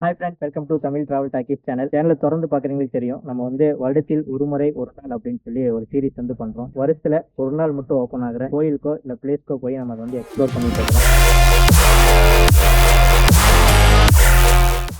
Hi friends, welcome to Tamil travel talkies சேனலை தொடர்ந்து பார்க்குறவங்களுக்கு தெரியும். நம்ம வந்து வருடத்தில் ஒரு முறை ஒரு நாள் அப்படின்னு சொல்லி ஒரு சீரிஸ் வந்து பண்ணுறோம். வருஷத்தில் ஒரு நாள் மட்டும் ஓப்பன் ஆகிற கோயிலுக்கோ இல்லை பிளேஸ்க்கோ போய் நம்ம அதை வந்து எக்ஸ்ப்ளோர் பண்ணிட்டு இருக்கோம்.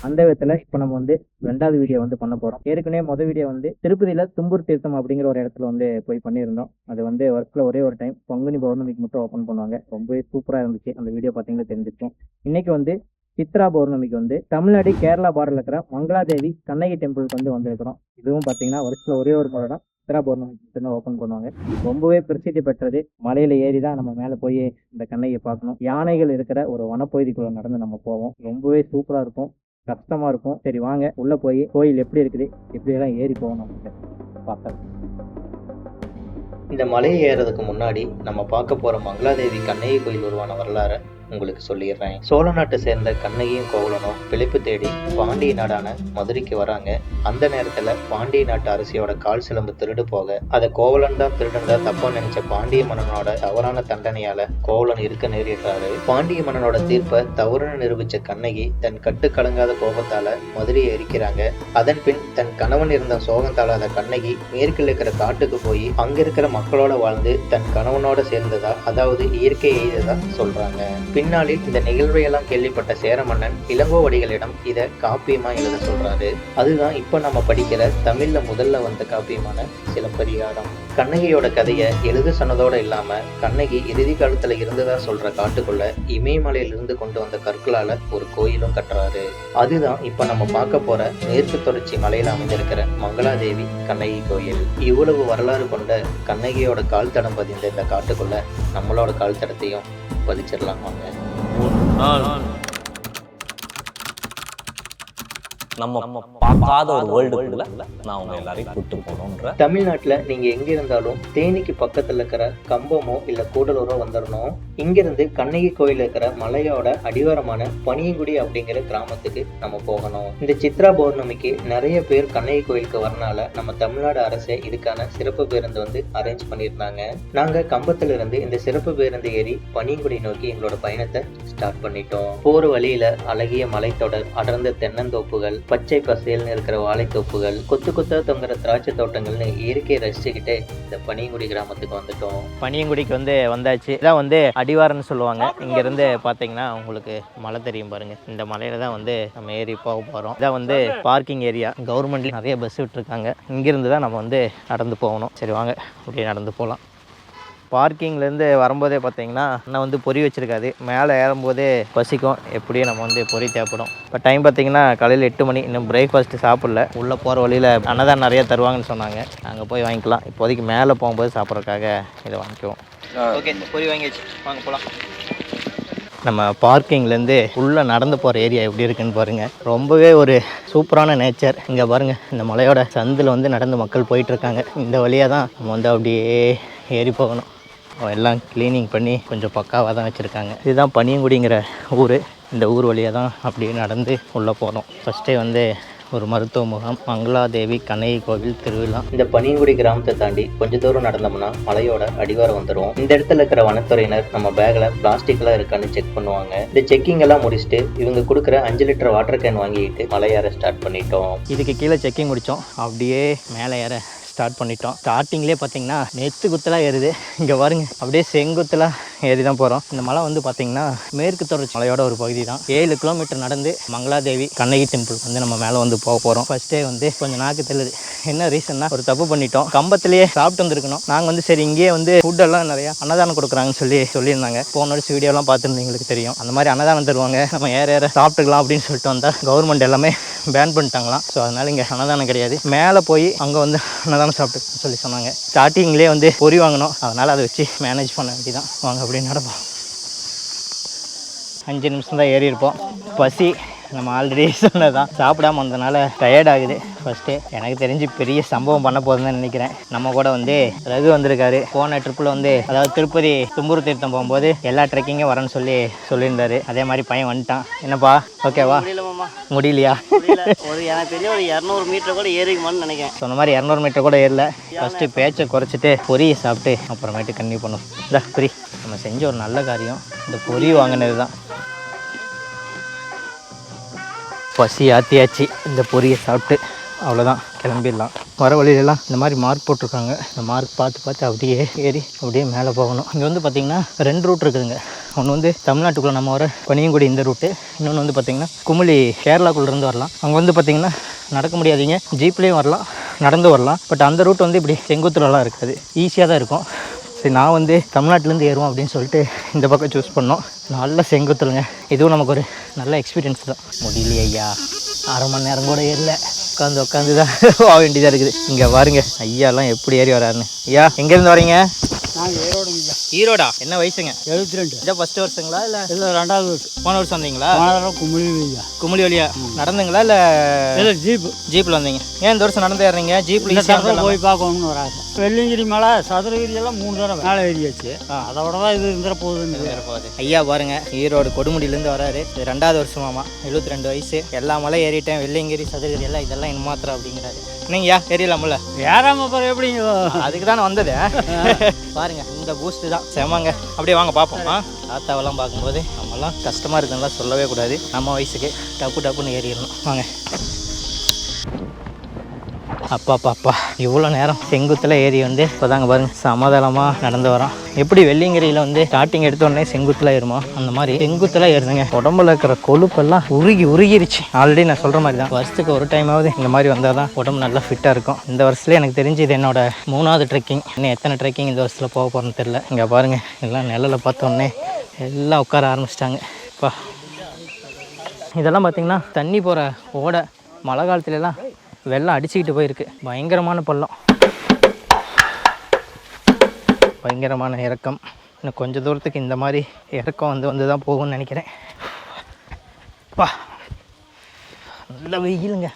அந்த விதத்தில் இப்போ நம்ம வந்து 2வது வீடியோ வந்து பண்ண போகிறோம். ஏற்கனவே மொதல் வீடியோ வந்து திருப்பதியில் தும்பூர் தீர்த்தம் அப்படிங்கிற ஒரு இடத்துல வந்து போய் பண்ணியிருந்தோம். அது வந்து வருஷத்தில் ஒரே ஒரு டைம் பங்குனி பௌர்ணமிக்கு மட்டும் ஓப்பன் பண்ணுவாங்க. ரொம்பவே சூப்பராக இருந்துச்சு. அந்த வீடியோ பார்த்தீங்கன்னா தெரிஞ்சிருக்கும். இன்னைக்கு வந்து சித்ரா பௌர்ணமிக்கு வந்து தமிழ்நாடு கேரளா பார்டர்ல இருக்கிற மங்களாதேவி கண்ணகி டெம்பிளுக்கு வந்து வந்திருக்கிறோம். இதுவும் பார்த்தீங்கன்னா வருஷத்துல ஒரே ஒரு முறை தான் சித்ரா பௌர்ணமிக்கு தான் ஓப்பன் பண்ணுவாங்க. ரொம்பவே பிரசித்தி பெற்றது. மலையில ஏறி தான் நம்ம மேலே போய் இந்த கண்ணகியை பார்க்கணும். யானைகள் இருக்கிற ஒரு வனப்பகுதிக்குள்ள நடந்து நம்ம போவோம். ரொம்பவே சூப்பரா இருக்கும், கஷ்டமா இருக்கும். சரி வாங்க உள்ள போய் கோயில் எப்படி இருக்குது, எப்படியெல்லாம் ஏறி போகணும் பார்த்தோம். இந்த மலையை ஏறதுக்கு முன்னாடி நம்ம பார்க்க போற மங்களாதேவி கண்ணகி கோயில் உருவான வரலாறு உங்களுக்கு சொல்லிடுறேன். சோழ நாட்டை சேர்ந்த கண்ணகியும் கோவலனும் பிழைப்பு தேடி பாண்டிய நாடான மதுரைக்கு வராங்க. அந்த நேரத்துல பாண்டிய நாட்டு அரசியோட கால் சிலம்பு திருடு போக அதை கோவலன் தான் திருடுனதா தப்பா நினைச்ச பாண்டிய மன்னனோட தவறான தண்டனையால கோவலன் இருக்க நேரிடுறாரு. பாண்டிய மன்னனோட தீர்ப்பை தவறுன்னு நிரூபிச்ச கண்ணகி தன் கட்டு கலங்காத கோபத்தால மதுரையை எரிக்கிறாங்க. அதன் பின் தன் கணவன் இருந்த சோகம் தாளாத கண்ணகி மேற்கில் இருக்கிற காட்டுக்கு போய் அங்க இருக்கிற மக்களோட வாழ்ந்து தன் கணவனோட சேர்ந்ததா, அதாவது இயற்கை எய்ததா சொல்றாங்க. பின்னாளில் இந்த நிகழ்வையெல்லாம் கேள்விப்பட்ட சேர மன்னன் இளங்கோவடிகளிடம் இதை காப்பியமா எழுத சொல்றாரு. அதுதான் இப்ப நம்ம படிக்கிற தமிழ்ல முதல்ல வந்த காப்பியமான சிலப்பதிகாரம். கண்ணகியோட கதையை எழுத சொன்னதோட இல்லாம கண்ணகி இறுதி காலத்துல இருந்ததா சொல்ற காட்டுக்குள்ள இமயமலையிலிருந்து கொண்டு வந்த கற்களால ஒரு கோயிலும் கட்டுறாரு. அதுதான் இப்ப நம்ம பார்க்க போற மேற்கு தொடர்ச்சி மலையில அமைந்திருக்கிற மங்களாதேவி கண்ணகி கோயில். இவ்வளவு வரலாறு கொண்ட கண்ணகியோட கால் தடம் பதிந்த இந்த காட்டுக்குள்ள நம்மளோட கால் தடத்தையும் பதிச்சிடலாம் வாங்க. நம்ம பார்க்காத ஒரு வேர்ல்டுக்குள்ள நான் உங்க எல்லாரையும் கூட்டு போகணும்ன்ற. தமிழ்நாட்டுல நீங்க எங்க இருந்தாலும் தேனிக்கு பக்கத்துல இருக்கிற கம்பமோ இல்ல கூடலூரோ வந்துடணும். இங்கிருந்து கண்ணகி கோயில் இருக்கிற மலையோட அடிவாரமான பனியங்குடி அப்படிங்கிற கிராமத்துக்கு நம்ம போகணும். இந்த சித்ரா பௌர்ணமிக்கு நிறைய பேர் கண்ணகி கோயிலுக்கு வரனால நம்ம தமிழ்நாடு அரசு இதுக்கான சிறப்பு பேருந்து வந்து அரேஞ்ச் பண்ணியிருந்தாங்க. நாங்க கம்பத்துல இருந்து இந்த சிறப்பு பேருந்து ஏறி பனியங்குடி நோக்கி எங்களோட பயணத்தை ஸ்டார்ட் பண்ணிட்டோம். போற வழியில அழகிய மலைத்தொடர், அடர்ந்த தென்னந்தோப்புகள், பச்சை பசேல்னு இருக்கிற வாழைத்தோப்புகள், கொத்து கொத்தா தொங்குற திராட்சை தோட்டங்கள்னு இயற்கையை ரசிச்சுக்கிட்டு இந்த பனியங்குடி கிராமத்துக்கு வந்துட்டோம். பனியங்குடிக்கு வந்து வந்தாச்சு. இதான் வந்து அடிவாரம்னு சொல்லுவாங்க. இங்க இருந்து பாத்தீங்கன்னா உங்களுக்கு மலை தெரியும் பாருங்க. இந்த மலையில தான் வந்து நம்ம ஏறி போக போறோம். இதான் வந்து பார்க்கிங் ஏரியா. கவர்மெண்ட்ல நிறைய பஸ் விட்டுருக்காங்க. இங்கிருந்து தான் நம்ம வந்து நடந்து போகணும். சரி வாங்க அப்படியே நடந்து போகலாம். பார்க்கிங்லேருந்து வரும்போதே பார்த்தீங்கன்னா அண்ணன் வந்து பொறி வச்சுருக்காது. மேலே ஏறும்போதே பசிக்கும். எப்படியும் நம்ம வந்து பொறி தேவைப்படும். இப்போ டைம் பார்த்தீங்கன்னா காலையில் 8 மணி. இன்னும் பிரேக்ஃபாஸ்ட்டு சாப்பிடல. உள்ளே போகிற வழியில் அன்னதான் நிறைய தருவாங்கன்னு சொன்னாங்க. அங்கே போய் வாங்கிக்கலாம். இப்போதைக்கு மேலே போகும்போது சாப்பிட்றதுக்காக இதை வாங்கிக்குவோம். ஓகே, பொறி வாங்கிடுச்சு, வாங்க போகலாம். நம்ம பார்க்கிங்லேருந்து உள்ளே நடந்து போகிற ஏரியா எப்படி இருக்குன்னு பாருங்கள். ரொம்பவே ஒரு சூப்பரான நேச்சர். இங்கே பாருங்கள், இந்த மலையோட சந்தில் வந்து நடந்து மக்கள் போயிட்டுருக்காங்க. இந்த வழியாக தான் நம்ம வந்து அப்படியே ஏறி போகணும். எல்லாம் க்ளீனிங் பண்ணி கொஞ்சம் பக்காவாக தான் வச்சுருக்காங்க. இதுதான் பனியங்குடிங்கிற ஊர். இந்த ஊர் வழியாக தான் அப்படியே நடந்து உள்ளே போகிறோம். ஃபஸ்ட்டே வந்து ஒரு மருத்துவ முகாம், மங்களாதேவி கண்ணகி கோவில் திருவிழா. இந்த பனியங்குடி கிராமத்தை தாண்டி கொஞ்ச தூரம் நடந்தோம்னா மலையோட அடிவாரம் வந்துடும். இந்த இடத்துல இருக்கிற வனத்துறையினர் நம்ம பேக்ல பிளாஸ்டிக் எல்லாம் இருக்கான்னு செக் பண்ணுவாங்க. இந்த செக்கிங் எல்லாம் முடிச்சுட்டு இவங்க கொடுக்குற 5 லிட்டர் வாட்டர் கேன் வாங்கிட்டு மலையேற ஸ்டார்ட் பண்ணிட்டோம். இதுக்கு கீழே செக்கிங் முடித்தோம். அப்படியே மேலே ஏற ஸ்டார்ட் பண்ணிட்டோம். ஸ்டார்டிங்லேயே பார்த்தீங்கன்னா நெத்து குத்தலாக ஏறுது. இங்கே பாருங்க, அப்படியே செங்குத்தலாக ஏறி தான் போகிறோம். இந்த மலை வந்து பார்த்தீங்கன்னா மேற்கு தொடர்ச்சி மலையோட ஒரு பகுதி தான். 7 கிலோமீட்டர் நடந்து மங்களாதேவி கண்ணகி டெம்பிள் வந்து நம்ம மேலே வந்து போக போகிறோம். ஃபர்ஸ்டே வந்து கொஞ்சம் நாக்கு தெல்லுது. என்ன ரீசன்னா, ஒரு தப்பு பண்ணிட்டோம். கம்பத்திலேயே சாப்பிட்டு வந்துருக்கணும். நாங்கள் வந்து சரி இங்கேயே வந்து ஃபுட்டெல்லாம் நிறையா அன்னதானம் கொடுக்குறாங்கன்னு சொல்லியிருந்தாங்க. போன வருஷம் வீடியோலாம் பார்த்துருந்தீங்களுக்கு தெரியும். அந்த மாதிரி அன்னதானம் தருவாங்க, நம்ம ஏற சாப்பிட்டுக்கலாம் அப்படின்னு சொல்லிட்டு வந்தால் கவர்மெண்ட் எல்லாமே பேன் பண்ணிட்டாங்களாம். ஸோ அதனால இங்கே அன்னதானம் கிடையாது. மேலே போய் அங்கே வந்து அன்னதானம் சாப்பிட்டு சொல்லி சொன்னாங்க. ஸ்டார்டிங்லேயே வந்து பொறி வாங்கணும். அதனால் அதை வச்சு மேனேஜ் பண்ண வேண்டியதான். வாங்க அப்படின்னு நடப்போம். 5 நிமிஷம் தான் ஏறி இருப்போம். பசி நம்ம ஆல்ரெடி சொன்னதான். சாப்பிடாம வந்ததுனால டயர்ட் ஆகுது. ஃபஸ்ட்டு எனக்கு தெரிஞ்சு பெரிய சம்பவம் பண்ண போதுன்னு தான் நினைக்கிறேன். நம்ம கூட வந்து ரகு வந்திருக்காரு. போன ட்ரிப்பில் வந்து அதாவது திருப்பதி தும்பூர் தீர்த்தம் போகும்போது எல்லா ட்ரெக்கிங்கும் வரேன்னு சொல்லியிருந்தாரு. அதே மாதிரி பையன் வந்துட்டான். என்னப்பா ஓகேவா? முடியலையா? எனக்கு தெரியும் ஒரு 200 மீட்டர் கூட ஏறிக்குமான்னு நினைக்கிறேன். சொன்ன மாதிரி 200 மீட்டர் கூட ஏறல. ஃபஸ்ட்டு பேச்சை குறைச்சிட்டு பொரியை சாப்பிட்டு அப்புறமேட்டு கன்னியூ பண்ணும். இந்த பொரி நம்ம செஞ்ச ஒரு நல்ல காரியம். இந்த பொரி வாங்கினது தான். பசி ஆற்றியாச்சு. இந்த பொரியை சாப்பிட்டு அவ்வளோதான், கிளம்பிடலாம். வர வழியிலலாம் இந்த மாதிரி மார்க் போட்டிருக்காங்க. இந்த மார்க் பார்த்து அப்படியே ஏறி அப்படியே மேலே போகணும். இங்கே வந்து பார்த்திங்கன்னா 2 ரூட் இருக்குதுங்க. ஒன்று வந்து தமிழ்நாட்டுக்குள்ளே நம்ம வர பனியங்குடி இந்த ரூட்டு, இன்னொன்று வந்து பார்த்திங்கன்னா குமுளி கேரளாக்குள்ளேருந்து வரலாம். அங்கே வந்து பார்த்திங்கன்னா நடக்க முடியாதீங்க, ஜீப்லேயும் வரலாம், நடந்து வரலாம். பட் அந்த ரூட் வந்து இப்படி செங்குத்துலலாம் இருக்காது, ஈஸியாக தான் இருக்கும். சரி, நான் வந்து தமிழ்நாட்டிலேருந்து ஏறுவோம் அப்படின்னு சொல்லிட்டு இந்த பக்கம் சூஸ் பண்ணோம். நல்ல செங்குத்துலுங்க, இதுவும் நமக்கு ஒரு நல்ல எக்ஸ்பீரியன்ஸ் தான். முடியலையே ஐயா, அரை மணி நேரம் கூட ஏறல, உட்காந்து தான் போக வேண்டியதாக இருக்குது. இங்கே பாருங்க ஐயாலாம் எப்படி ஏறி வராருன்னு. ஐயா எங்கேருந்து வரீங்க? நாங்கள் ஈரோடுங்க. ஈரோடா? என்ன வயசுங்க? 72. இதான் ஃபஸ்ட்டு வருஷங்களா இல்லை இல்லை 2வது வருஷம். போன வருஷம் வந்தீங்களா? குமுளி வழியா. குமுளி வழியா நடந்துங்களா இல்லை இல்லை ஜீப்பு. ஜீப்பில் வந்தீங்க? ஏன் இந்த வருஷம் நடந்து ஏறுறீங்க? ஜீப்பில் போய் பார்க்கணும்னு ஒரு ஆசை. வெள்ளிங்கிரி மலை, சதுரகிரி எல்லாம் 3 தடவை மேலே ஏறியாச்சு. அதோட தான் இது இருந்துற போகுதுன்னு. ஐயா பாருங்க, ஈரோடு கொடுமுடியிலேருந்து வராரு. இது 2வது வருஷமாமா, 72 வயசு. எல்லா மலை ஏறிட்டேன், வெள்ளிங்கிரி சதுரகிரி எல்லாம் இதெல்லாம் இன்னுமாத்திரம் அப்படிங்கிறாரு. நீங்கயா ஏறிடலாம்ல? ஏறாம அப்புறம் எப்படிங்க? அதுக்கு தான் வந்தது. பாருங்க இந்த பூஸ்ட் தான் செமங்க. அப்படியே வாங்க பார்ப்போம். தாத்தாவெல்லாம் பார்க்கும்போது நம்மலாம் கஷ்டமாக இருக்குன்னா சொல்லவே கூடாது. நம்ம வயசுக்கு டப்புன்னு ஏறிடணும். வாங்க. அப்பா இவ்வளோ நேரம் செங்குத்தில் ஏறி வந்து இப்போ தாங்க பாருங்க சமதளமாக நடந்து வரோம். எப்படி வெள்ளிங்கிரியில் வந்து ஸ்டார்டிங் எடுத்தோடனே செங்குத்தில் ஏறுமோ அந்த மாதிரி செங்குத்தில் ஏறுதுங்க. உடம்புல இருக்கிற கொழுப்பெல்லாம் உருகிருச்சு. ஆல்ரெடி நான் சொல்கிற மாதிரி தான், வருஷத்துக்கு ஒரு டைமாவது இந்த மாதிரி வந்தால் தான் உடம்பு நல்லா ஃபிட்டாக இருக்கும். இந்த வருஷத்துல எனக்கு தெரிஞ்சு இது என்னோட 3வது ட்ரெக்கிங். இன்னும் எத்தனை ட்ரெக்கிங் இந்த வருஷத்தில் போக போகிறேன்னு தெரில. இங்கே பாருங்கள் எல்லாம் நிழலை பார்த்தோன்னே எல்லாம் உட்கார ஆரம்பிச்சிட்டாங்க. இப்போ இதெல்லாம் பார்த்திங்கன்னா தண்ணி போகிற ஓடை. மழை காலத்துலலாம் வெள்ளம் அடிச்சுக்கிட்டு போயிருக்கு. பயங்கரமான பள்ளம், பயங்கரமான இறக்கம். இன்னும் கொஞ்சம் தூரத்துக்கு இந்த மாதிரி இறக்கம் வந்து தான் போகும்னு நினைக்கிறேன். பா நல்ல வெயிலுங்க.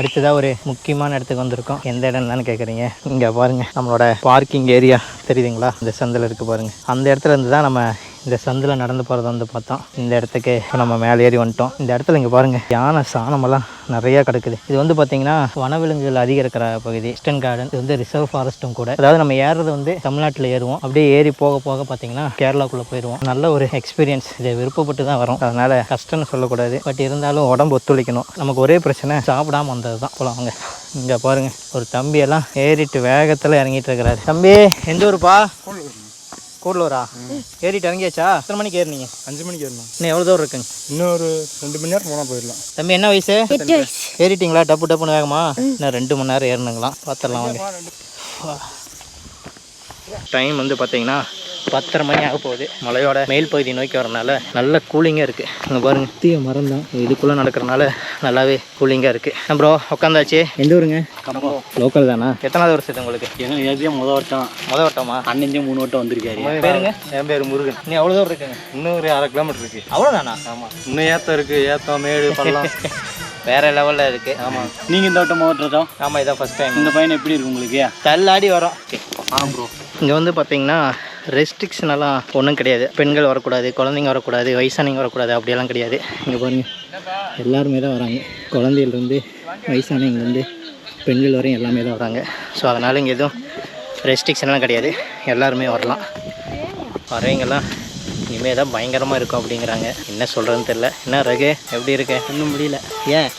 அடுத்ததாக ஒரு முக்கியமான இடத்துக்கு வந்திருக்கோம். எந்த இடம்னு கேட்குறீங்க? இங்கே பாருங்கள், நம்மளோட பார்க்கிங் ஏரியா தெரியுதுங்களா? இந்த சந்தில் இருக்குது பாருங்கள். அந்த இடத்துல இருந்து தான் நம்ம இந்த சந்தில் நடந்து போகிறத வந்து பார்த்தோம். இந்த இடத்துக்கு இப்போ நம்ம மேலே ஏறி வந்துட்டோம். இந்த இடத்துல இங்கே பாருங்கள் யானை சாணமெல்லாம் நிறையா கிடக்குது. இது வந்து பார்த்திங்கன்னா வனவிலங்குகள் அதிகம் இருக்கிற பகுதி, வெஸ்டர்ன் கார்டன். இது வந்து ரிசர்வ் ஃபாரஸ்ட்டும் கூட. அதாவது நம்ம ஏறுறது வந்து தமிழ்நாட்டில் ஏறுவோம், அப்படியே ஏறி போக பார்த்திங்கன்னா கேரளாக்குள்ளே போயிடுவோம். நல்ல ஒரு எக்ஸ்பீரியன்ஸ். இதை விருப்பப்பட்டு தான் வரும், அதனால் கஷ்டம்னு சொல்லக்கூடாது. பட் இருந்தாலும் உடம்பு ஒத்துழைக்கணும். நமக்கு ஒரே பிரச்சனை, சாப்பிடாமல் வந்தது தான். போகலாம் வாங்க. இங்கே பாருங்கள் ஒரு தம்பியெல்லாம் ஏறிட்டு வேகத்தில் இறங்கிட்டு இருக்கிறாரு. தம்பி எந்த ஊருப்பா? கூடலூரா? ஏறிட்டு இறங்கியாச்சா? எத்தனை மணிக்கு ஏறினீங்க? 5 மணிக்கு ஏறணும். இன்னும் எவ்வளோ தூரம் இருக்குங்க? இன்னும் ஒரு 2 மணி நேரம் போனால் போயிடலாம். தம்பி என்ன வயசு? 8 வயசு. ஏறிட்டிங்களா டப்புன்னு வேகமா? இன்னும் 2 மணி நேரம் ஏறணுங்களாம். பார்த்துடலாம் வாங்க. டைம் வந்து பார்த்தீங்கன்னா 10:30 மணி ஆக போகுது. மலையோட மேல் பகுதி நோக்கி வரனால நல்ல கூலிங்காக இருக்குது. இங்கே பாருங்க தீய மரம் தான், இதுக்குள்ளே நடக்கிறனால நல்லாவே கூலிங்காக இருக்குது. ப்ரோ உட்காந்தாச்சு. எந்த ஊருங்க? கம்பம். லோக்கல் தானா? எத்தனாவது வருஷத்து உங்களுக்கு? எங்களுக்கு எதையும் முதல் வட்டமா? அண்ணன் 3 வட்டம் வந்திருக்காரு. பேருங்க? என் பேர் முருகன். இன்னும் எவ்வளோ தூரம் இருக்குங்க? இன்னும் ஒரு 1/2 கிலோமீட்டர் இருக்குது. அவ்வளோதானா? ஆமாம், இன்னும் ஏற்றம் இருக்குது. ஏற்றம் மேடு பள்ளம் வேறு லெவலில் இருக்குது. ஆமாம். நீங்கள் இந்த வட்டம் மாவட்டம்? ஆமாம், இதான் ஃபஸ்ட் டைம். இந்த பையன் எப்படி இருக்கு உங்களுக்கு? தள்ளாடி வரோம். ப்ரோ இங்கே வந்து பார்த்தீங்கன்னா ரெஸ்ட்ரிக்ஷன் எல்லாம் ஒன்றும் கிடையாது. பெண்கள் வரக்கூடாது, குழந்தைங்க வரக்கூடாது, வயசானவங்க வரக்கூடாது, அப்படியெல்லாம் கிடையாது. இங்கே பாருங்கள் எல்லாருமே தான் வராங்க. குழந்தையிலேருந்து வயசானவங்கலேருந்து பெண்கள் வரையும் எல்லாமே தான் வராங்க. ஸோ அதனால் இங்கே எதுவும் ரெஸ்ட்ரிக்ஷன்லாம் கிடையாது, எல்லாருமே வரலாம். வரவங்கெல்லாம் இனிமேல் தான் பயங்கரமாக இருக்கும் அப்படிங்கிறாங்க. என்ன சொல்கிறதுன்னு தெரில. என்ன ரகு எப்படி இருக்கு? இன்னும் முடியல. ஏன்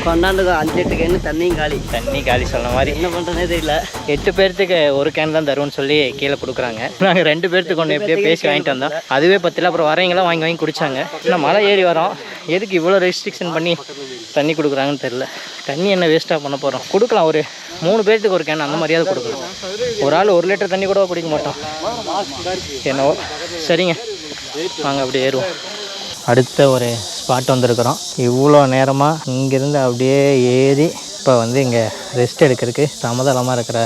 கொண்டாந்து 5-8 கேனு தண்ணி காலி சொன்ன மாதிரி என்ன பண்ணுறதே தெரியல. 8 பேர்த்துக்கு ஒரு கேன் தான் தருவோன்னு சொல்லி கீழே கொடுக்குறாங்க. நாங்கள் 2 பேர்த்துக்கு ஒன்று எப்படியோ பேசி வாங்கிட்டு வந்தோம். அதுவே பற்றில. அப்புறம் வரவங்களாம் வாங்கி குடித்தாங்க. ஆனால் மலை ஏறி வரோம், எதுக்கு இவ்வளோ ரெஸ்ட்ரிக்ஷன் பண்ணி தண்ணி கொடுக்குறாங்கன்னு தெரில. தண்ணி என்ன வேஸ்ட்டாக பண்ண போகிறோம்? கொடுக்கலாம், ஒரு 3 பேர்த்துக்கு ஒரு கேன் அந்த மாதிரியாவது கொடுக்கலாம். ஒரு ஆள் 1 லிட்டர் தண்ணி கூட குடிக்க மாட்டோம். என்னவோ சரிங்க, வாங்க அப்படியே ஏறுவோம். அடுத்த ஒரு ஸ்பாட் வந்திருக்கிறோம். இவ்வளோ நேரமாக இங்கேருந்து அப்படியே ஏறி இப்போ வந்து இங்கே ரெஸ்ட் எடுக்கிறதுக்கு சமதளமாக இருக்கிற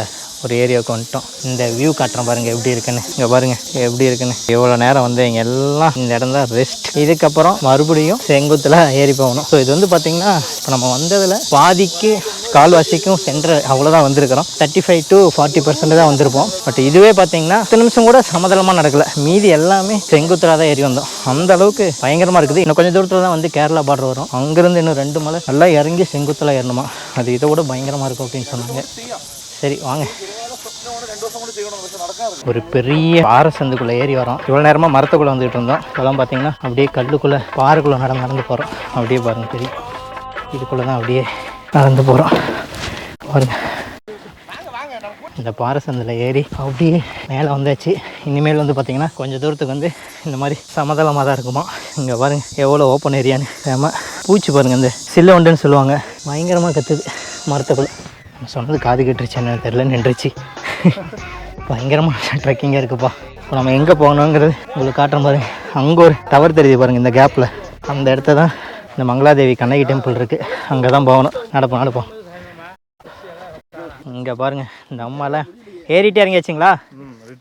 ஒரு ஏரியாவுக்கு வந்துட்டோம். இந்த வியூ காட்டுறேன் பாருங்கள் எப்படி இருக்குன்னு. இங்கே பாருங்கள் எப்படி இருக்குன்னு. இவ்வளோ நேரம் வந்து இங்கே எல்லாம் இந்த இடம் தான் ரெஸ்ட். இதுக்கப்புறம் மறுபடியும் செங்குத்தில் ஏறி போகணும். ஸோ இது வந்து பார்த்திங்கன்னா இப்போ நம்ம வந்ததில் பாதிக்கு கால்வாசிக்கும் சென்டர் அவ்வளோதான் வந்திருக்கிறோம். 35 to 40% தான் வந்திருப்போம். பட் இதுவே பார்த்தீங்கன்னா 10 நிமிஷம் கூட சமதளமாக நடக்கல. மீதி எல்லாமே செங்குத்தில் தான் ஏறி வந்தோம். அந்த அளவுக்கு பயங்கரமாக இருக்குது. இன்னும் கொஞ்சம் தூரத்தில் தான் வந்து கேரளா பார்டர் வரும். அங்கேருந்து இன்னும் 2 மலை நல்லா இறங்கி செங்குத்தில் ஏறணுமா. அது இதை விட பயங்கரமாக இருக்கும் அப்படின்னு சொன்னாங்க. சரி வாங்க ஒரு பெரிய பாறை சந்துக்குள்ளே ஏறி வரோம். இவ்வளோ நேரமாக மரத்துக்குள்ளே வந்துகிட்டு இருந்தோம். இப்போலாம் பார்த்தீங்கன்னா அப்படியே கல்லுக்குள்ளே பாறைக்குள்ளே நடந்து போகிறோம். அப்படியே பாருங்க தெரியும், இதுக்குள்ளே தான் அப்படியே நடந்து போகிறோம் பாருங்க. இந்த பாறை சந்தில் ஏறி அப்படியே மேலே வந்தாச்சு. இனிமேல் வந்து பார்த்திங்கன்னா கொஞ்சம் தூரத்துக்கு வந்து இந்த மாதிரி சமதளமாக தான் இருக்குமா. இங்கே பாருங்கள் எவ்வளோ ஓப்பன் ஏரியான்னு. ஏமா பூச்சி பாருங்கள், இந்த சில்ல உண்டுன்னு சொல்லுவாங்க, பயங்கரமாக கத்துது மரத்துக்குள்ளே. சொன்னது காது கேட்டுருச்சு என்னன்னு தெரில, நின்றுச்சு. பயங்கரமாக ட்ரெக்கிங்காக இருக்குப்பா. இப்போ நம்ம எங்கே போகணுங்கிறது உங்களுக்கு காட்டுற பாருங்க. அங்கே ஒரு டவர் தெரியுது பாருங்கள் இந்த கேப்பில். அந்த இடத்த தான் இந்த மங்களாதேவி கண்ணகி டெம்பிள் இருக்குது, அங்கே தான் போகணும். நடப்போம். இங்கே பாருங்கள் இந்த அம்மாலாம் ஏறிட்டு இறங்கியாச்சுங்களா?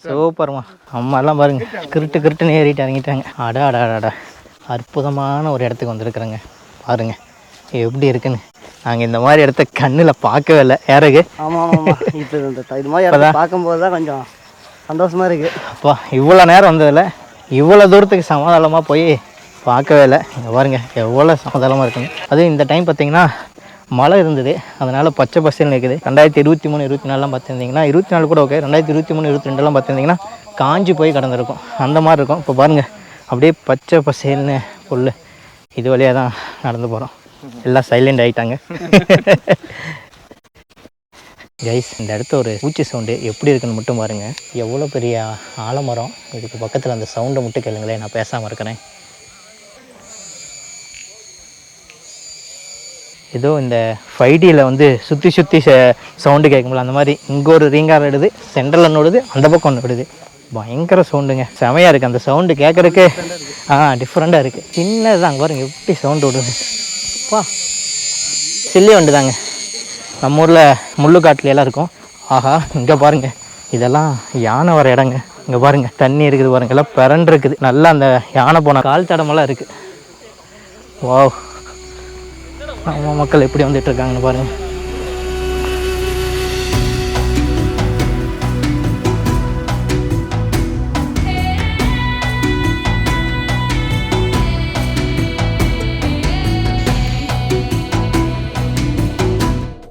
சூப்பர்மா. அம்மாலாம் பாருங்கள் கிருட்டுன்னு ஏறிட்டு இறங்கிட்டாங்க. அடா அற்புதமான ஒரு இடத்துக்கு வந்துருக்குறேங்க. பாருங்கள் எப்படி இருக்குன்னு. நாங்கள் இந்த மாதிரி இடத்த கண்ணில் பார்க்கவே இல்லை. யாருக்கு ஆமாம் இப்போ இது மாதிரி இடத்த பார்க்கும்போது தான் கொஞ்சம் சந்தோஷமாக இருக்குது. அப்பா இவ்வளோ நேரம் வந்ததில்ல, இவ்வளோ தூரத்துக்கு சமாதானமாக போய் பார்க்கவே இல்லை. இங்கே பாருங்கள் எவ்வளோ சமாதானமாக இருக்குங்க. அதுவும் இந்த டைம் பார்த்திங்கன்னா மழை இருந்தது, அதனால் பச்சை பசேல்னு இருக்குது. 2023, 24 பார்த்துருந்தீங்கன்னா, 24 கூட ஓகே, 2023, 22 பார்த்துருந்தீங்கன்னா காஞ்சி போய் கடந்திருக்கும், அந்த மாதிரி இருக்கும். இப்போ பாருங்கள் அப்படியே பச்சை பசேல்னு புல். இது வழியாக தான் நடந்து போகிறோம். எல்லாம் சைலண்ட் ஆகிட்டாங்க. கைஸ் இந்த இடத்த ஒரு பூச்சி சவுண்டு எப்படி இருக்குன்னு மட்டும் பாருங்கள். எவ்வளோ பெரிய ஆலமரம், இதுக்கு பக்கத்தில் அந்த சவுண்டை மட்டும் கேளுங்களேன். நான் பேசாமல் இருக்கிறேன். ஏதோ இந்த 5Dயில் வந்து சுற்றி சவுண்டு கேட்கும்போது அந்த மாதிரி இங்கே ஒரு ரீங்கார் விடுது, சென்ட்ரல் ஒன்று விடுது, அந்த பக்கம் ஒன்று விடுது. பயங்கர சவுண்டுங்க, செமையாக இருக்குது. அந்த சவுண்டு கேட்குறதுக்கு டிஃப்ரெண்ட்டாக இருக்குது. சின்னது தான் பாருங்க எப்படி சவுண்டு விடுது. பா சில்லி வண்டு தாங்க, நம்ம ஊரில் முள்ளுக்காட்டுலையெல்லாம் இருக்கும். ஆஹா இங்கே பாருங்கள், இதெல்லாம் யானை வர இடங்க. இங்கே பாருங்கள் தண்ணி இருக்குது பாருங்கள், எல்லாம் பிறண்டு இருக்குது. நல்லா அந்த யானை போன கால் தடமெல்லாம் இருக்குது. வாவ், நம்ம மக்கள் எப்படி வந்துட்டு இருக்காங்கன்னு பாருங்கள்.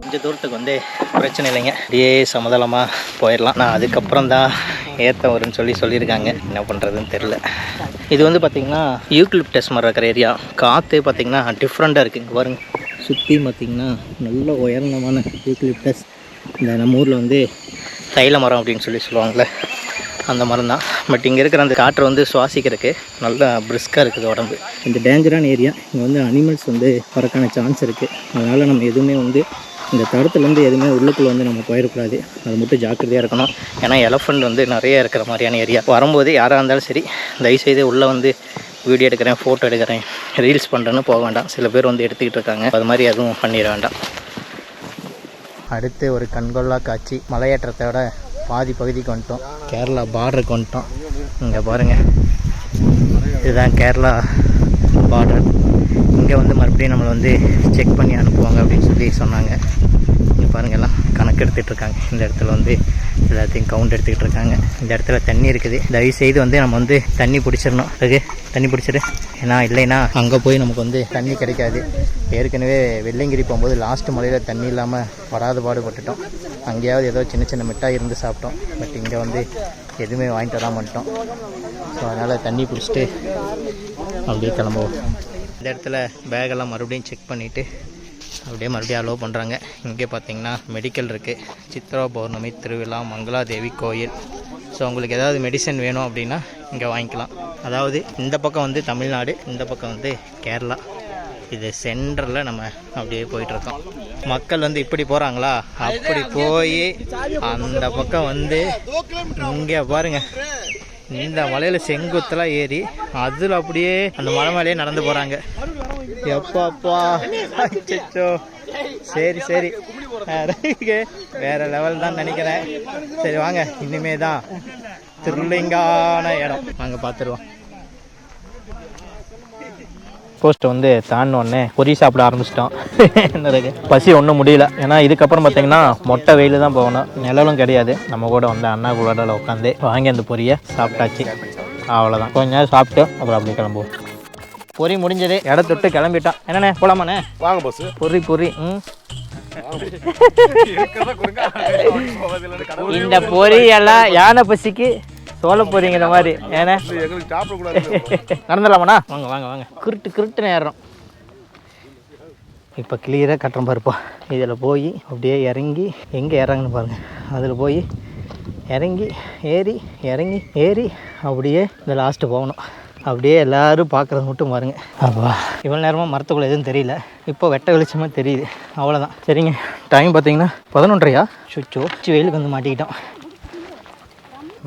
கொஞ்சம் தூரத்துக்கு வந்து பிரச்சனை இல்லைங்க, அப்படியே சமதளமாக போயிடலாம். நான் அதுக்கப்புறம் தான் ஏற்ற வரும்னு சொல்லியிருக்காங்க. என்ன பண்ணுறதுன்னு தெரில. இது வந்து பார்த்திங்கன்னா யூக்லிப்டஸ் மரம் இருக்கிற ஏரியா. காற்று பார்த்திங்கன்னா டிஃப்ரெண்ட்டாக இருக்குது. இங்கே பாருங்கள் சுற்றி பார்த்திங்கன்னா நல்ல உயர்ந்தமான யூக்லிப்டஸ். இந்த நம்ம ஊரில் வந்து தைல மரம் அப்படின்னு சொல்லுவாங்கள்ல, அந்த மரம் தான். பட் இங்கே இருக்கிற அந்த காற்றை வந்து சுவாசிக்கிறதுக்கு நல்லா பிரிஸ்காக இருக்குது உடம்பு. இந்த டேஞ்சரான ஏரியா, இங்கே வந்து அனிமல்ஸ் வந்து வரக்கான சான்ஸ் இருக்குது. அதனால் நம்ம எதுவுமே வந்து இந்த தடத்துலேருந்து எதுவுமே உள்ளுக்குள்ளே வந்து நம்ம போயிடக்கூடாது. அது மட்டும் ஜாக்கிரதையாக இருக்கணும். ஏன்னா எலஃபண்ட் வந்து நிறைய இருக்கிற மாதிரியான ஏரியா. வரும்போது யாராக இருந்தாலும் சரி தயவுசெய்து உள்ளே வந்து வீடியோ எடுக்கிறேன், ஃபோட்டோ எடுக்கிறேன், ரீல்ஸ் பண்ணுறேன்னு போக வேண்டாம். சில பேர் வந்து எடுத்துக்கிட்டு இருக்காங்க, அது மாதிரி எதுவும் பண்ணிட வேண்டாம். அடுத்து ஒரு கண்கொள்ளா காட்சி, மலையேற்றத்தோட பாதி பகுதிக்கு வந்துட்டோம். கேரளா பார்டருக்கு வந்துட்டோம். இங்கே பாருங்கள் இதுதான் கேரளா பார்டர். இங்கே வந்து மறுபடியும் நம்மளை வந்து செக் பண்ணி அனுப்புவாங்க அப்படின்னு சொன்னாங்க. இங்கே பாருங்கள் எல்லாம் கணக்கு எடுத்துகிட்டு இருக்காங்க. இந்த இடத்துல வந்து எல்லாத்தையும் கவுண்ட் எடுத்துக்கிட்டு இருக்காங்க. இந்த இடத்துல தண்ணி இருக்குது. தயவுசெய்து வந்து நம்ம வந்து தண்ணி பிடிச்சிடணும். அதுக்கு தண்ணி பிடிச்சிடு, ஏன்னா இல்லைன்னா அங்கே போய் நமக்கு வந்து தண்ணி கிடைக்காது. ஏற்கனவே வெள்ளையங்கிரி போகும்போது லாஸ்ட்டு மலையில் தண்ணி இல்லாமல் வராத பாடுபட்டுட்டோம். அங்கேயாவது ஏதோ சின்ன மிட்டாய் இருந்து சாப்பிட்டோம். பட் இங்கே வந்து எதுவுமே வாங்கிட்டு வராமல் வந்துட்டோம். ஸோ அதனால் தண்ணி பிடிச்சிட்டு அப்படியே கிளம்புவோம். இந்த இடத்துல பேகெல்லாம் மறுபடியும் செக் பண்ணிவிட்டு அப்படியே மறுபடியும் அலோவ் பண்ணுறாங்க. இங்கே பார்த்தீங்கன்னா மெடிக்கல் இருக்குது. சித்ரா பௌர்ணமி திருவிழா, மங்களாதேவி கோயில். ஸோ உங்களுக்கு ஏதாவது மெடிசன் வேணும் அப்படின்னா இங்கே வாங்கிக்கலாம். அதாவது இந்த பக்கம் வந்து தமிழ்நாடு, இந்த பக்கம் வந்து கேரளா. இது சென்டரில் நம்ம அப்படியே போயிட்டுருக்கோம். மக்கள் வந்து இப்படி போகிறாங்களா, அப்படி போய் அந்த பக்கம் வந்து இங்கே பாருங்கள் இந்த மலையில் செங்குத்தெல்லாம் ஏறி அதில் அப்படியே அந்த மலை மேலேயே நடந்து போகிறாங்க. எப்பாப்பா அச்சோ, சரி வேற லெவல் தான் நினைக்கிறேன். சரி வாங்க, இனிமே தான் த்ரில்லிங்கான இடம், நாங்கள் பார்த்துருவோம். போஸ்ட்டை வந்து தாண்டினோடனே பொரி சாப்பிட ஆரம்பிச்சிட்டோம். என்னது பசி ஒன்றும் முடியல. ஏன்னா இதுக்கப்புறம் பார்த்தீங்கன்னா மொட்டை வெயில் தான் போகணும், நிழலும் கிடையாது. நம்ம கூட வந்து அண்ணா கூட உட்காந்து வாங்கி அந்த பொரியை சாப்பிட்டாச்சு. அவ்வளோதான், கொஞ்ச நேரம் சாப்பிட்டு அப்புறம் அப்படியே கிளம்புவோம். பொரி முடிஞ்சது, இடத்த விட்டு கிளம்பிட்டோம். என்னண்ணே போகலாமாண்ணே? வாங்க பஸ். பொரி இந்த பொரியெல்லாம் யானை பசிக்கு சோள பொரிங்கிற மாதிரி ஏன்னா நடந்துடலாமாண்ணா? வாங்க வாங்க வாங்க. கிருட்டு நேரம். இப்போ கிளியராக கட்டுறோம் பாருப்பா. இதில் போய் அப்படியே இறங்கி எங்கே இறங்குன்னு பாருங்கள். அதில் போய் இறங்கி ஏறி அப்படியே இந்த லாஸ்ட்டு போகணும். அப்படியே எல்லோரும் பார்க்குறது மட்டும் பாருங்க. அப்பா இவ்வளோ நேரமாக மரத்துக்குள்ளே எதுவும் தெரியல, இப்போ வெட்ட வெளிச்சமாக தெரியுது. அவ்வளோதான். சரிங்க, டைம் பார்த்தீங்கன்னா 11:30. சுச்சு வெயிலுக்கு வந்து மாட்டிக்கிட்டோம்.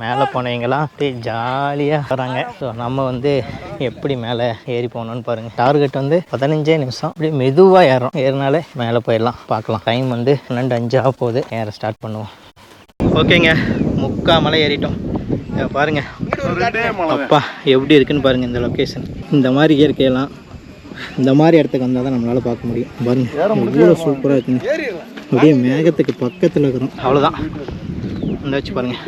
மேலே போனவங்களாம் அப்படியே ஜாலியாக வராங்க. ஸோ நம்ம வந்து எப்படி மேலே ஏறி போகணுன்னு பாருங்கள். டார்கெட் வந்து 15 நிமிஷம். அப்படியே மெதுவாக ஏறினாலே மேலே போயிடலாம். பார்க்கலாம். டைம் வந்து 12:05 போகுது. ஏற ஸ்டார்ட் பண்ணுவோம். ஓகேங்க, 3/4 மலை ஏறிட்டோம். பாருங்கள் அப்பா எப்படி இருக்குன்னு பாருங்கள். இந்த லொக்கேஷன், இந்த மாதிரி இயற்கையெல்லாம் இந்த மாதிரி இடத்துக்கு வந்தால் தான் நம்மளால் பார்க்க முடியும். பாருங்கள் எவ்வளோ சூப்பராக இருக்குங்க. அப்படியே மேகத்துக்கு பக்கத்தில் இருக்கிறோம். அவ்வளோதான். இந்த வச்சு பாருங்கள்.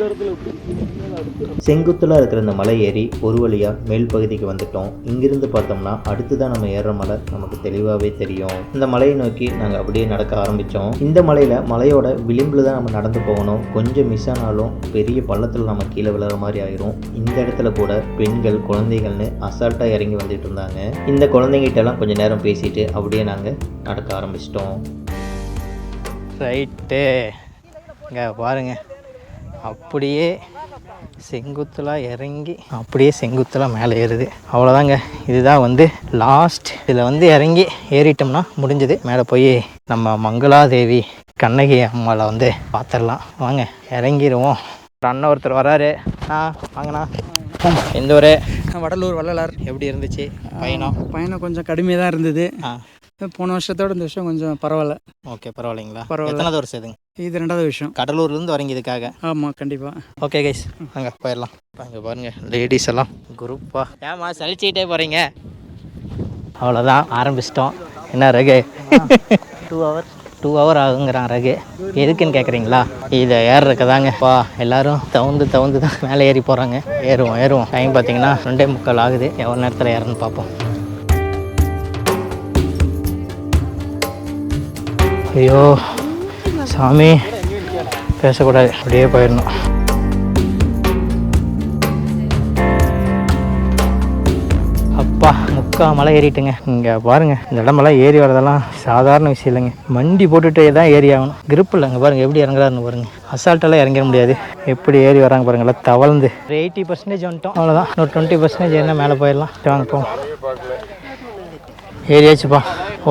செங்குத்தலாக இருக்கிற இந்த மலை ஏறி ஒரு வழியாக மேல் பகுதிக்கு வந்துட்டோம். இங்கிருந்து பார்த்தோம்னா அடுத்து தான் நம்ம ஏறுற மலை நமக்கு தெளிவாகவே தெரியும். இந்த மலையை நோக்கி நாங்கள் அப்படியே நடக்க ஆரம்பித்தோம். இந்த மலையில் மலையோட விளிம்பில் தான் நம்ம நடந்து போகணும். கொஞ்சம் மிஸ் ஆனாலும் பெரிய பள்ளத்தில் நம்ம கீழே விழுற மாதிரி ஆயிரும். இந்த இடத்துல கூட பெண்கள் குழந்தைகள்னு அசால்ட்டாக இறங்கி வந்துட்டு இருந்தாங்க. இந்த குழந்தைங்கிட்டலாம் கொஞ்சம் நேரம் பேசிட்டு அப்படியே நாங்கள் நடக்க ஆரம்பிச்சிட்டோம். ரைட்டு, இங்கே பாருங்கள். அப்படியே செங்குத்தலாக இறங்கி அப்படியே செங்குத்தலாக மேலே ஏறுது. அவ்வளோதாங்க. இதுதான் வந்து லாஸ்ட். இதில் வந்து இறங்கி ஏறிட்டோம்னா முடிஞ்சது. மேலே போய் நம்ம மங்களாதேவி கண்ணகி அம்மாவை வந்து பார்த்துடலாம். வாங்க இறங்கிடுவோம். ஒரு அண்ணன் ஒருத்தர் வராரு. வாங்கண்ணா. எந்த ஒரு வடலூர் வள்ளலார். எப்படி இருந்துச்சு பயணம் கொஞ்சம் கடுமையாக தான் இருந்தது. போன வருஷத்தோட இந்த வருஷம் கொஞ்சம் பரவாயில்ல. ஓகே, பரவாயில்லைங்களா? எத்தனாவது வருஷம் இதுங்க? இது 2வது விஷயம். கடலூர்லேருந்து வரீங்க இதுக்காக? ஆமாம், கண்டிப்பாக. ஓகே கைஸ், அங்கே போயிடலாம். அங்கே பாருங்கள் லேடிஸ் எல்லாம் குரூப்பா. ஏமா சலிச்சிக்கிட்டே போகிறீங்க? அவ்வளோதான், ஆரம்பிச்சிட்டோம். என்ன ரகு 2 hour ஆகுங்கிறான் ரகு. எதுக்குன்னு கேட்குறீங்களா? இதை ஏறுறதுக்கு தாங்கப்பா. எல்லோரும் தவுந்து தான் மேலே ஏறி போகிறாங்க. ஏறுவோம். டைம் பார்த்தீங்கன்னா 2:45 ஆகுது. எவ்வளோ நேரத்தில் ஏறணும்னு பார்ப்போம். ஐயோ சாமி, பேசக்கூடாது, அப்படியே போயிடணும். அப்பா 3/4 மலை ஏறிட்டுங்க. இங்கே பாருங்கள், இந்த இடமெல்லாம் ஏறி வரதெல்லாம் சாதாரண விஷயம் இல்லைங்க. மண்டி போட்டுகிட்டே தான் ஏறி ஆகணும். கிரிப் இல்லைங்க. பாருங்கள் எப்படி இறங்குறாருன்னு பாருங்கள். அசால்ட்டெல்லாம் இறங்கிட முடியாது. எப்படி ஏறி வராங்க பாருங்கள். எல்லாம் தவழ்ந்து 80% வந்துட்டோம். அவ்வளோதான், இன்னொரு 20% ஏறினா மேலே போயிடலாம். வாங்க போவோம். ஏறியாச்சுப்பா.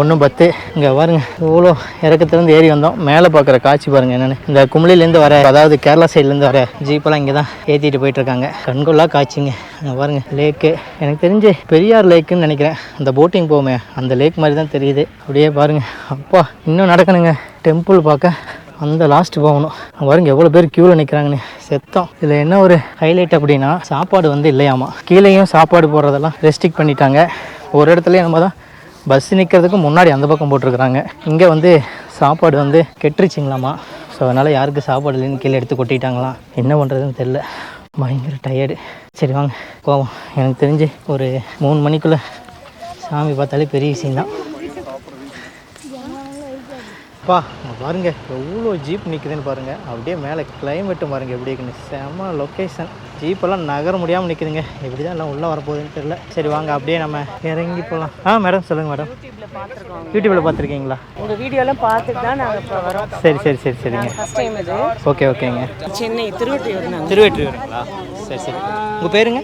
1:10. இங்கே பாருங்க, இவ்வளோ இறக்கத்துலேருந்து ஏறி வந்தோம். மேலே பார்க்குற காட்சி பாருங்கள் என்னென்னு. இந்த குமளிலேருந்து வர, அதாவது கேரளா சைட்லேருந்து வர ஜீப்பெல்லாம் இங்கே தான் ஏற்றிட்டு போயிட்டுருக்காங்க. கண்கொள்ளா காட்சிங்க. அங்கே பாருங்கள் லேக்கு. எனக்கு தெரிஞ்சு பெரியார் லேக்குன்னு நினைக்கிறேன். அந்த போட்டிங் போகுமே அந்த லேக் மாதிரி தான் தெரியுது. அப்படியே பாருங்கள். அப்பா இன்னும் நடக்கணுங்க. டெம்பிள் பார்க்க அந்த லாஸ்ட் போகணும். பாருங்க எவ்வளோ பேர் க்யூவில் நிற்கிறாங்கன்னு. செத்தம். இதில் என்ன ஒரு ஹைலைட் அப்படின்னா, சாப்பாடு வந்து இல்லையாமா. கீழேயும் சாப்பாடு போடுறதெல்லாம் ரெஸ்ட்ரிக்ட் பண்ணிட்டாங்க. ஒரு இடத்துலையும் நம்ம தான் பஸ் நிற்கிறதுக்கு முன்னாடி அந்த பக்கம் போட்டிருக்கிறாங்க. இங்கே வந்து சாப்பாடு வந்து கெட்டுருச்சிங்களாமா. ஸோ அதனால் யாருக்கு சாப்பாடு இல்லைன்னு கீழே எடுத்து கொட்டிட்டாங்களாம். என்ன பண்ணுறதுன்னு தெரில. பயங்கர டயர்டு. சரி வாங்க போவோம். எனக்கு தெரிஞ்சு ஒரு 3 மணிக்குள்ளே சாமி பார்த்தாலே பெரிய விஷயந்தான். அப்பா பாருங்க எவ்வளோ ஜீப் நிற்குதுன்னு பாருங்கள். அப்படியே மேலே கிளைமேட்டு பாருங்கள் எப்படி இருக்குன்னு. செம்ம லொக்கேஷன். ஜீப்பெல்லாம் நகர முடியாமல் நிற்குதுங்க. எப்படி தான் எல்லாம் உள்ளே வரப்போகுதுன்னு தெரியல. சரி வாங்க அப்படியே நம்ம இறங்கி போகலாம். மேடம் சொல்லுங்கள் மேடம். யூடியூப்பில் பார்த்துருக்கீங்களா? உங்கள் வீடியோலாம் பார்த்துட்டு தான் நாங்கள் இப்போ வரோம். சரிங்க. ஃபஸ்ட் டைம் இது. ஓகேங்க. சென்னை திருவெற்றியூர். திருவெற்றியூருங்களா? சரி. உங்கள் பேருங்க?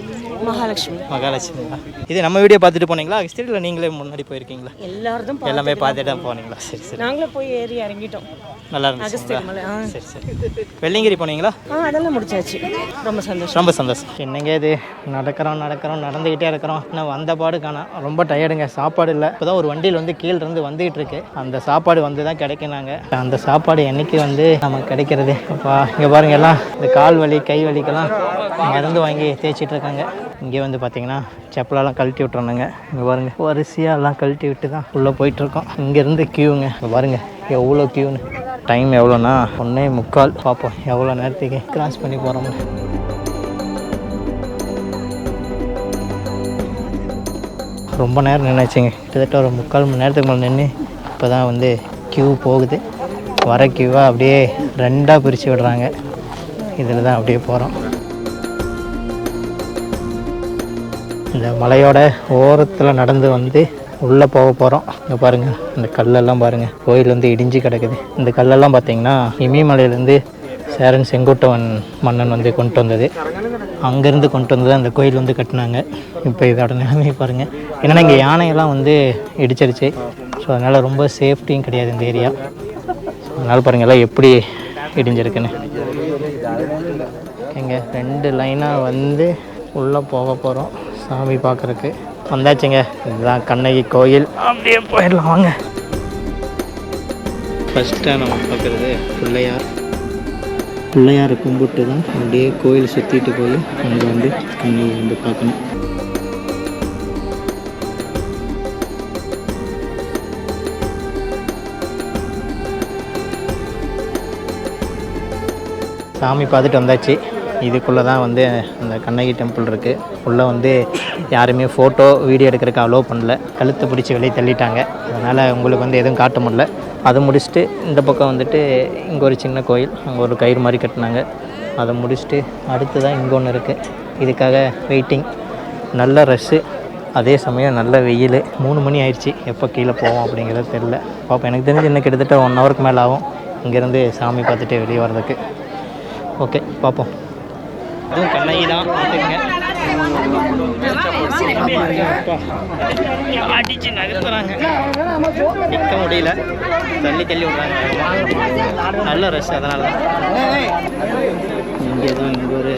மகாலட்சுமிங்களா? இது நம்ம வீடியோ பார்த்துட்டு போனீங்களா? ஹிஸ்டரியில் நீங்களே முன்னாடி போயிருக்கீங்களா? எல்லாமே பார்த்துட்டு தான் போனீங்களா? சரி. நாங்களும் போய் ஏறி இறங்கிட்டோம். நல்லா இருந்துச்சு. மலை. சரி. வெள்ளிங்கிரி போனீங்களா? அதெல்லாம் முடிச்சாச்சு. ரொம்ப சந்தோஷம். என்னங்க இது நடக்கிறோம் நடந்துக்கிட்டே இருக்கிறோம். நான் வந்த பாடு காணோம். ரொம்ப டயர்டுங்க. சாப்பாடு இல்லை. இப்போ தான் ஒரு வண்டியில் வந்து கீழேருந்து வந்துகிட்டு இருக்கு. அந்த சாப்பாடு வந்து தான் கிடைக்கினாங்க. அந்த சாப்பாடு என்னைக்கு வந்து நமக்கு கிடைக்கிறது? அப்பா இங்கே பாருங்க, எல்லாம் இந்த கால் வலி கை வலிக்கெல்லாம் மருந்து வாங்கி தேய்ச்சிட்டு இருக்காங்க. இங்கே வந்து பார்த்தீங்கன்னா செப்பலெல்லாம் கழட்டி விட்டுறானுங்க. இங்கே பாருங்கள் வரிசையாக எல்லாம் கழட்டி விட்டு தான் உள்ளே போயிட்டுருக்கோம். இங்கேருந்து க்யூங்க. இங்கே பாருங்கள் எவ்வளோ க்யூன்னு. டைம் எவ்வளோன்னா 1:45. பார்ப்போம் எவ்வளோ நேரத்துக்கு கிராஸ் பண்ணி போகிறோம். ரொம்ப நேரம் நின்றுச்சுங்க. கிட்டத்தட்ட ஒரு 3/4 மணி நேரத்துக்கு மேலே நின்று இப்போ தான் வந்து க்யூ போகுது. வர கியூவாக அப்படியே 2ஆக பிரித்து விடுறாங்க. இதில் தான் அப்படியே போகிறோம். இந்த மலையோட ஓரத்தில் நடந்து வந்து உள்ளே போக போகிறோம். இங்கே பாருங்கள், இந்த கல்லெல்லாம் பாருங்கள், கோயில் வந்து இடிஞ்சு கிடக்குது. இந்த கல்லெல்லாம் பார்த்திங்கன்னா இமயமலையிலேருந்து சேரன் செங்குட்டுவன் மன்னன் வந்து கொண்டு வந்தது. அங்கேருந்து கொண்டு வந்து அந்த கோயில் வந்து கட்டினாங்க. இப்போ இதோட நிலைமை பாருங்கள். ஏன்னா இங்கே யானையெல்லாம் வந்து இடிச்சிருச்சு. ஸோ அதனால் ரொம்ப சேஃப்டியும் கிடையாது இந்த ஏரியா. அதனால் பாருங்கள் எல்லாம் எப்படி இடிஞ்சிருக்குன்னு. இங்கே 2 லைனாக வந்து உள்ளே போக போகிறோம் சாமி பார்க்குறக்கு. வந்தாச்சுங்க, இதுதான் கண்ணகி கோயில். அப்படியே போயிடலாம் வாங்க. ஃபஸ்ட்டாக நம்ம பார்க்குறது பிள்ளையாரை கும்பிட்டு தான் அப்படியே கோயில் சுற்றிட்டு போய் அங்கே வந்து கண்ணகி வந்து பார்க்கணும். சாமி பார்த்துட்டு வந்தாச்சு. இதுக்குள்ளே தான் வந்து அந்த கண்ணகி டெம்பிள் இருக்குது. உள்ளே வந்து யாருமே ஃபோட்டோ வீடியோ எடுக்கிறதுக்கு அலோவ் பண்ணல. கழுத்தை பிடிச்சி வெளியே தள்ளிட்டாங்க. அதனால் உங்களுக்கு வந்து எதுவும் காட்ட முடியல. அதை முடிச்சுட்டு இந்த பக்கம் வந்துட்டு இங்கே ஒரு சின்ன கோயில், அங்கே ஒரு கயிறு மாதிரி கட்டினாங்க. அதை முடிச்சுட்டு அடுத்து தான் இங்கே ஒன்று இருக்குது. இதுக்காக வெயிட்டிங். நல்ல ரஷ்ஷு, அதே சமயம் நல்ல வெயில். 3 மணி ஆயிடுச்சு. எப்போ கீழே போவோம் அப்படிங்கிறது தெரில. பார்ப்போம். எனக்கு தெரிஞ்சு இன்னும் கிட்டத்தட்ட 1 ஹவருக்கு மேலே ஆகும் இங்கேருந்து சாமி பார்த்துட்டு வெளியே வர்றதுக்கு. ஓகே, பார்ப்போம். அதுவும் கண்ணகி தான் பார்த்துங்க. அடிச்சு நகர்த்துறாங்க, நிற்க முடியல, தள்ளி விட்றாங்க. நல்ல ரஷ். அதனால தான் இங்கே தான் இங்கே ஒரு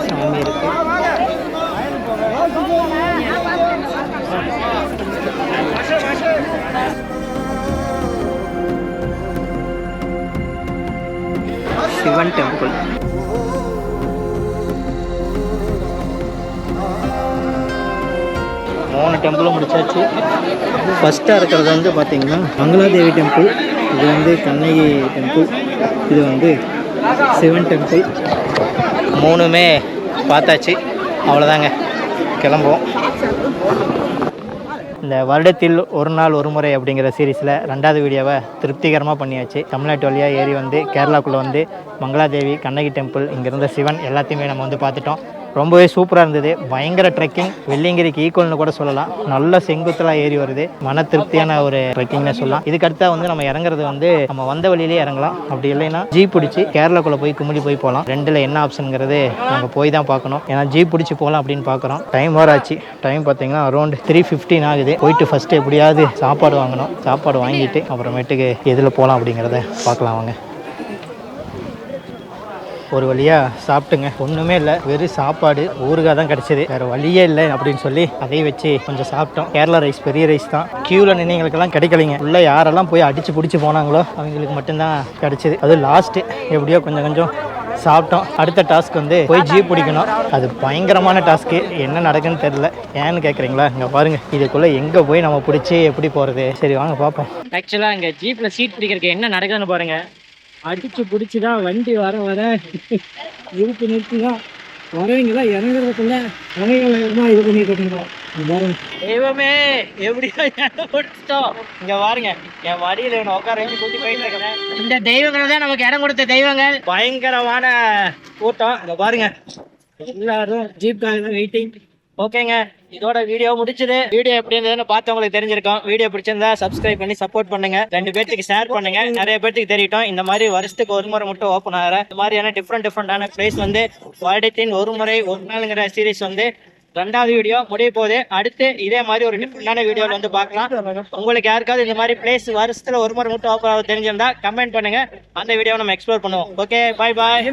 சாமி இருக்கு. சிவன் டெம்பிள். மூணு டெம்பிளும் முடிச்சாச்சு. ஃபஸ்ட்டாக இருக்கிறது வந்து பார்த்திங்கன்னா மங்களாதேவி டெம்பிள், இது வந்து கண்ணகி டெம்பிள், இது வந்து சிவன் டெம்பிள். 3மே பார்த்தாச்சு. அவ்வளோதாங்க, கிளம்புவோம். இந்த வருடத்தில் ஒரு நாள் ஒரு முறை அப்படிங்கிற சீரீஸில் 2வது வீடியோவை திருப்திகரமாக பண்ணியாச்சு. தமிழ்நாட்டு வழியாக ஏறி வந்து கேரளாக்குள்ளே வந்து மங்களாதேவி, கண்ணகி டெம்பிள், இங்கே இருந்த சிவன் எல்லாத்தையுமே நம்ம வந்து பார்த்துட்டோம். ரொம்பவே சூப்பராக இருந்தது. பயங்கர ட்ரெக்கிங், வெள்ளியங்கிரிக்கு ஈக்குவல்னு கூட சொல்லலாம். நல்ல செங்குத்தலாக ஏறி வருது. மன திருப்தியான ஒரு ட்ரெக்கிங்னு சொல்லலாம். இதுக்கடுத்தா வந்து நம்ம இறங்குறது வந்து நம்ம வந்த வழியிலே இறங்கலாம். அப்படி இல்லைன்னா ஜீப் பிடிச்சி கேரளாக்குள்ளே போய் குமுளி போய் போகலாம். 2ல் என்ன ஆப்ஷனுங்கிறது நாங்கள் போய் தான் பார்க்கணும். ஏன்னா ஜீப் பிடிச்சி போகலாம் அப்படின்னு பார்க்குறோம். டைம் வர ஆச்சு. டைம் பார்த்தீங்கன்னா அரௌண்ட் 3:15 ஆகுது. போயிட்டு ஃபஸ்ட்டு எப்படியாவது சாப்பாடு வாங்கணும். சாப்பாடு வாங்கிட்டு அப்புறமேட்டுக்கு எதில் போகலாம் அப்படிங்கிறத பார்க்கலாம் வாங்க. ஒரு வழியாக சாப்பிட்டுங்க. ஒன்றுமே இல்லை, வெறும் சாப்பாடு, ஊறுகாய் தான் கிடச்சிது. வேறு வழியே இல்லை அப்படின்னு சொல்லி அதையும் வச்சு கொஞ்சம் சாப்பிட்டோம். கேரளா ரைஸ், பெரிய ரைஸ் தான். க்யூவில் நின்னவங்களுக்கெல்லாம் கிடைக்கலைங்க. உள்ளே யாரெல்லாம் போய் அடித்து பிடிச்சி போனாங்களோ அவங்களுக்கு மட்டும்தான் கிடச்சிது. அது லாஸ்ட்டு எப்படியோ கொஞ்சம் சாப்பிட்டோம். அடுத்த டாஸ்க் வந்து போய் ஜீப் பிடிக்கணும். அது பயங்கரமான டாஸ்க்கு. என்ன நடக்குன்னு தெரியல. ஏன்னு கேட்குறீங்களா? இங்கே பாருங்கள், இதுக்குள்ளே எங்கே போய் நம்ம பிடிச்சி எப்படி போகிறது? சரி வாங்க பார்ப்போம். ஆக்சுவலாக இங்கே ஜீப்பில் சீட் பிடிக்கிறதுக்கு என்ன நடக்குதுன்னு பாருங்கள். அடிச்சு பிடிச்சி தான் வண்டி வர நிறுத்தி தான் வரவங்களாம் இறங்குறதுக்குள்ள இறங்குறதுமா இது பண்ணிட்டு இருக்கோம். தெய்வமே, எப்படியோ பிடிச்சிட்டோம். இங்க பாருங்க, என் வடியில் இவனை உட்கார வச்சு கூட்டி போயிட்டு இருக்கிறேன். இந்த தெய்வங்கள் தான் நமக்கு இடம் கொடுத்த தெய்வங்கள். பயங்கரமான கூட்டம். இங்க பாருங்க, எல்லாரும் ஜீப்காக தான் வெயிட்டிங். ஓகேங்க, இதோட வீடியோ முடிச்சது. வீடியோ எப்படி இருந்ததுன்னு பார்த்தவங்களுக்கு தெரிஞ்சிருக்கோம். வீடியோ பிடிச்சிருந்தா சப்ஸ்கிரைப் பண்ணி சப்போர்ட் பண்ணுங்க. 2 பேர்த்துக்கு ஷேர் பண்ணுங்க. நிறைய பேர்த்துக்கு தெரியட்டும். இந்த மாதிரி வருஷத்துக்கு ஒரு முறை மட்டும் ஓப்பன் ஆகிற இந்த மாதிரியான டிஃப்ரெண்டான பிளேஸ் வந்து வருடத்தின் ஒரு முறை ஒரு நாளுங்கிற சீரீஸ் வந்து 2வது வீடியோ முடிய போகுது. அடுத்து இதே மாதிரி ஒரு டிஃப்ரெண்டான வீடியோவில் வந்து பார்க்கலாம். உங்களுக்கு யாருக்காவது இந்த மாதிரி பிளேஸ் வருஷத்துல ஒரு முறை மட்டும் ஓப்பன் ஆக தெரிஞ்சிருந்தா கமெண்ட் பண்ணுங்க. அந்த வீடியோவை நம்ம எக்ஸ்ப்ளோர் பண்ணுவோம். ஓகே, பாய் பாய்.